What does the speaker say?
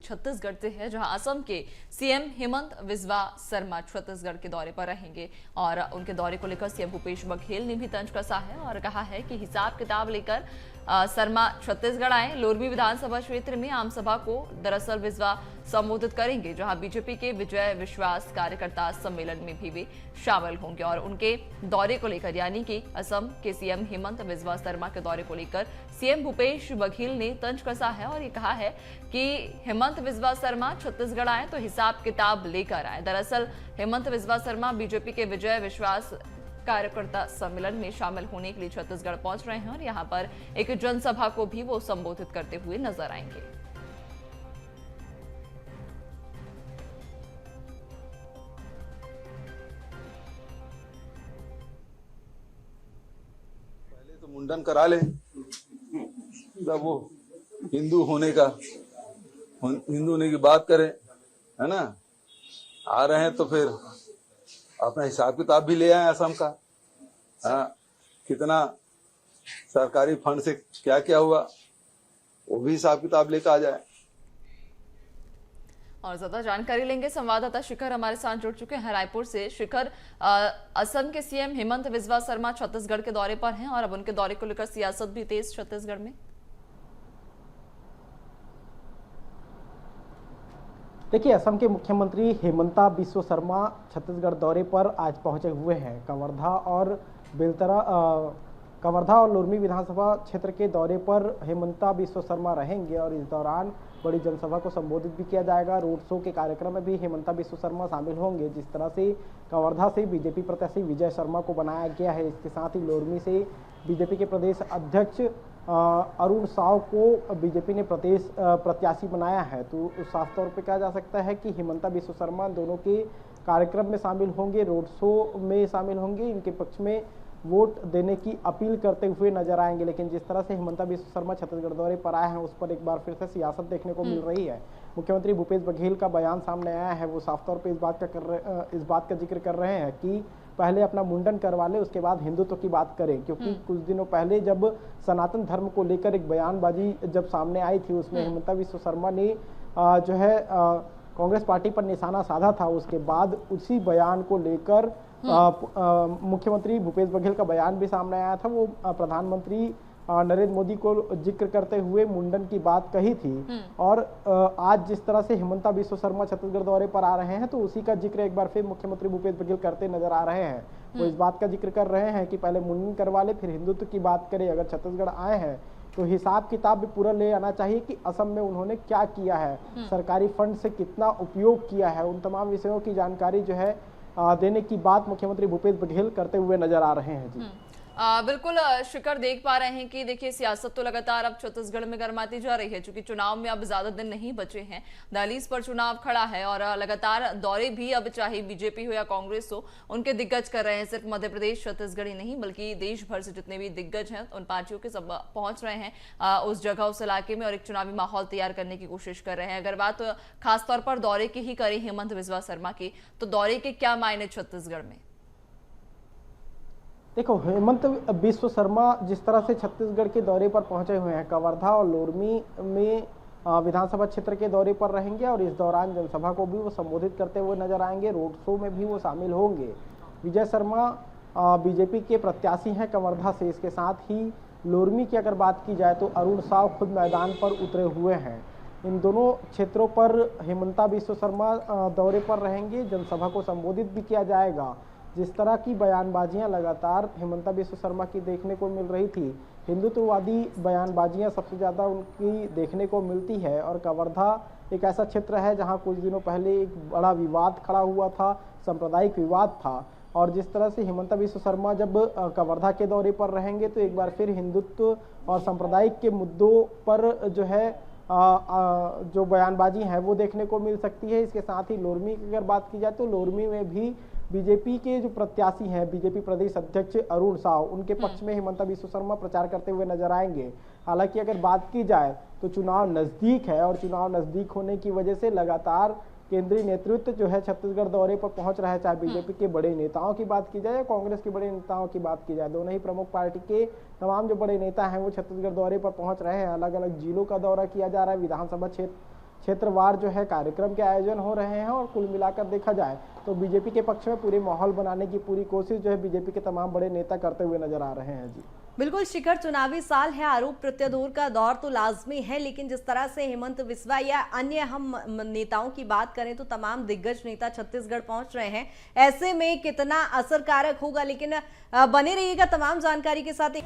छत्तीसगढ़ से है, जहां असम के सीएम हेमंत बिस्वा शर्मा छत्तीसगढ़ के दौरे पर रहेंगे और उनके दौरे को लेकर सीएम भूपेश बघेल ने भी तंज कसा है और कहा है कि हिसाब किताब लेकर शर्मा छत्तीसगढ़ आए। लोरमी विधानसभा क्षेत्र में आम सभा को दरअसल बिस्वा संबोधित करेंगे, जहां बीजेपी के विजय विश्वास कार्यकर्ता सम्मेलन में भी वे शामिल होंगे और उनके दौरे को लेकर यानी कि असम के सीएम हेमंत बिस्वा शर्मा के दौरे को लेकर सीएम भूपेश बघेल ने तंज कसा है और ये कहा है कि हेमंत बिस्वा शर्मा छत्तीसगढ़ आए तो हिसाब किताब लेकर आए। दरअसल हेमंत बिस्वा शर्मा बीजेपी के विजय विश्वास कार्यकर्ता सम्मेलन में शामिल होने के लिए छत्तीसगढ़ पहुंच रहे हैं और यहां पर एक जनसभा को भी वो संबोधित करते हुए नजर आएंगे। पहले तो मुंडन करा ले, तब वो हिंदू होने की बात करें, है ना। आ रहे हैं तो फिर अपना हिसाब किताब भी ले आए असम का। हाँ, कितना सरकारी फंड से क्या क्या हुआ वो भी हिसाब किताब लेकर आ जाए। और ज्यादा जानकारी लेंगे, संवाददाता शिखर हमारे साथ जुड़ चुके हैं रायपुर से। शिखर, असम के सीएम हेमंत बिस्वा शर्मा छत्तीसगढ़ के दौरे पर हैं और अब उनके दौरे को लेकर सियासत भी तेज छत्तीसगढ़ में। देखिए, असम के मुख्यमंत्री हेमंता बिस्वा शर्मा छत्तीसगढ़ दौरे पर आज पहुंचे हुए हैं। कवर्धा और लोरमी विधानसभा क्षेत्र के दौरे पर हेमंता बिस्वा शर्मा रहेंगे और इस दौरान बड़ी जनसभा को संबोधित भी किया जाएगा। रोड शो के कार्यक्रम में भी हेमंता बिस्वा शर्मा शामिल होंगे। जिस तरह से कवर्धा से बीजेपी प्रत्याशी विजय शर्मा को बनाया गया है, इसके साथ ही लोरमी से बीजेपी के प्रदेश अध्यक्ष अरुण साव को बीजेपी ने प्रदेश प्रत्याशी बनाया है। तो साफ तौर पे कहा जा सकता है कि हेमंता बिस्वा शर्मा दोनों के कार्यक्रम में शामिल होंगे, रोड शो में शामिल होंगे, इनके पक्ष में वोट देने की अपील करते हुए नजर आएंगे। लेकिन जिस तरह से हेमंता बिस्वा शर्मा छत्तीसगढ़ दौरे पर आए हैं, उस पर एक बार फिर से सियासत देखने को मिल रही है। मुख्यमंत्री भूपेश बघेल का बयान सामने आया है, वो साफ तौर पे इस बात का जिक्र कर रहे हैं कि पहले अपना मुंडन करवा ले, उसके बाद हिंदुत्व की बात करें। क्योंकि कुछ दिनों पहले जब सनातन धर्म को लेकर एक बयानबाजी जब सामने आई थी, उसमें हेमंता बिस्वा शर्मा ने जो है कांग्रेस पार्टी पर निशाना साधा था। उसके बाद उसी बयान को लेकर मुख्यमंत्री भूपेश बघेल का बयान भी सामने आया था। वो प्रधानमंत्री नरेंद्र मोदी को जिक्र करते हुए मुंडन की बात कही थी। और आज जिस तरह से हेमंता बिस्वा शर्मा छत्तीसगढ़ दौरे पर आ रहे हैं, तो उसी का जिक्र एक बार फिर मुख्यमंत्री भूपेश बघेल करते नजर आ रहे हैं। वो इस बात का जिक्र कर रहे हैं कि पहले मुंडन करवा ले, फिर हिंदुत्व की बात करें। अगर छत्तीसगढ़ आए हैं तो हिसाब किताब भी पूरा ले आना चाहिए कि असम में उन्होंने क्या किया है, सरकारी फंड से कितना उपयोग किया है, उन तमाम विषयों की जानकारी जो है देने की बात मुख्यमंत्री भूपेश बघेल करते हुए नजर आ रहे हैं। जी बिल्कुल शिखर, देख पा रहे हैं कि देखिए सियासत तो लगातार अब छत्तीसगढ़ में गर्माती जा रही है, क्योंकि चुनाव में अब ज्यादा दिन नहीं बचे हैं। दहलीज पर चुनाव खड़ा है और लगातार दौरे भी अब चाहे बीजेपी हो या कांग्रेस हो, उनके दिग्गज कर रहे हैं। सिर्फ मध्य प्रदेश छत्तीसगढ़ ही नहीं बल्कि देश भर से जितने भी दिग्गज हैं उन पार्टियों के सब पहुंच रहे हैं उस जगह, उस इलाके में और एक चुनावी माहौल तैयार करने की कोशिश कर रहे हैं। अगर बात खासतौर पर दौरे की ही करें हेमंत बिस्वा शर्मा की, तो दौरे के क्या मायने छत्तीसगढ़ में? देखो, हेमंत बिस्वा शर्मा जिस तरह से छत्तीसगढ़ के दौरे पर पहुंचे हुए हैं, कवर्धा और लोरमी में विधानसभा क्षेत्र के दौरे पर रहेंगे और इस दौरान जनसभा को भी वो संबोधित करते हुए नजर आएंगे। रोड शो में भी वो शामिल होंगे। विजय शर्मा बीजेपी के प्रत्याशी हैं कवर्धा से। इसके साथ ही लोरमी की अगर बात की जाए तो अरुण साव खुद मैदान पर उतरे हुए हैं। इन दोनों क्षेत्रों पर हेमंता बिस्वा शर्मा दौरे पर रहेंगे, जनसभा को संबोधित भी किया जाएगा। जिस तरह की बयानबाजियां लगातार हेमंता बिस्वा शर्मा की देखने को मिल रही थी, हिंदुत्ववादी बयानबाजियां सबसे ज़्यादा उनकी देखने को मिलती है। और कवर्धा एक ऐसा क्षेत्र है जहां कुछ दिनों पहले एक बड़ा विवाद खड़ा हुआ था, सांप्रदायिक विवाद था। और जिस तरह से हेमंता बिस्वा शर्मा जब कवर्धा के दौरे पर रहेंगे तो एक बार फिर हिंदुत्व और सांप्रदायिक के मुद्दों पर जो है जो बयानबाजी है वो देखने को मिल सकती है। इसके साथ ही लोरमी की अगर बात की जाए तो लोरमी में भी बीजेपी के जो प्रत्याशी हैं, बीजेपी प्रदेश अध्यक्ष अरुण साव, उनके पक्ष में हेमंता बिस्वा शर्मा प्रचार करते हुए नजर आएंगे। हालांकि अगर बात की जाए तो चुनाव नजदीक है और चुनाव नजदीक होने की वजह से लगातार केंद्रीय नेतृत्व जो है छत्तीसगढ़ दौरे पर पहुंच रहा है। चाहे बीजेपी के बड़े नेताओं की बात की जाए या कांग्रेस के बड़े नेताओं की बात की जाए, दोनों ही प्रमुख पार्टी के तमाम जो बड़े नेता हैं वो छत्तीसगढ़ दौरे पर पहुंच रहे हैं। अलग अलग जिलों का दौरा किया जा रहा है, विधानसभा क्षेत्र क्षेत्रवार जो है कार्यक्रम के आयोजन हो रहे हैं और कुल मिलाकर देखा जाए तो बीजेपी के पक्ष में पूरे माहौल बनाने की पूरी कोशिश जो है बीजेपी के तमाम बड़े नेता करते हुए नजर आ रहे हैं जी। बिल्कुल शिखर, चुनावी साल है, आरोप प्रत्यारोप का दौर तो लाजमी है, लेकिन जिस तरह से हेमंत बिस्वा या अन्य हम नेताओं की बात करें तो तमाम दिग्गज नेता छत्तीसगढ़ पहुंच रहे हैं, ऐसे में कितना असरकारक होगा, लेकिन बने रहिएगा तमाम जानकारी के साथ।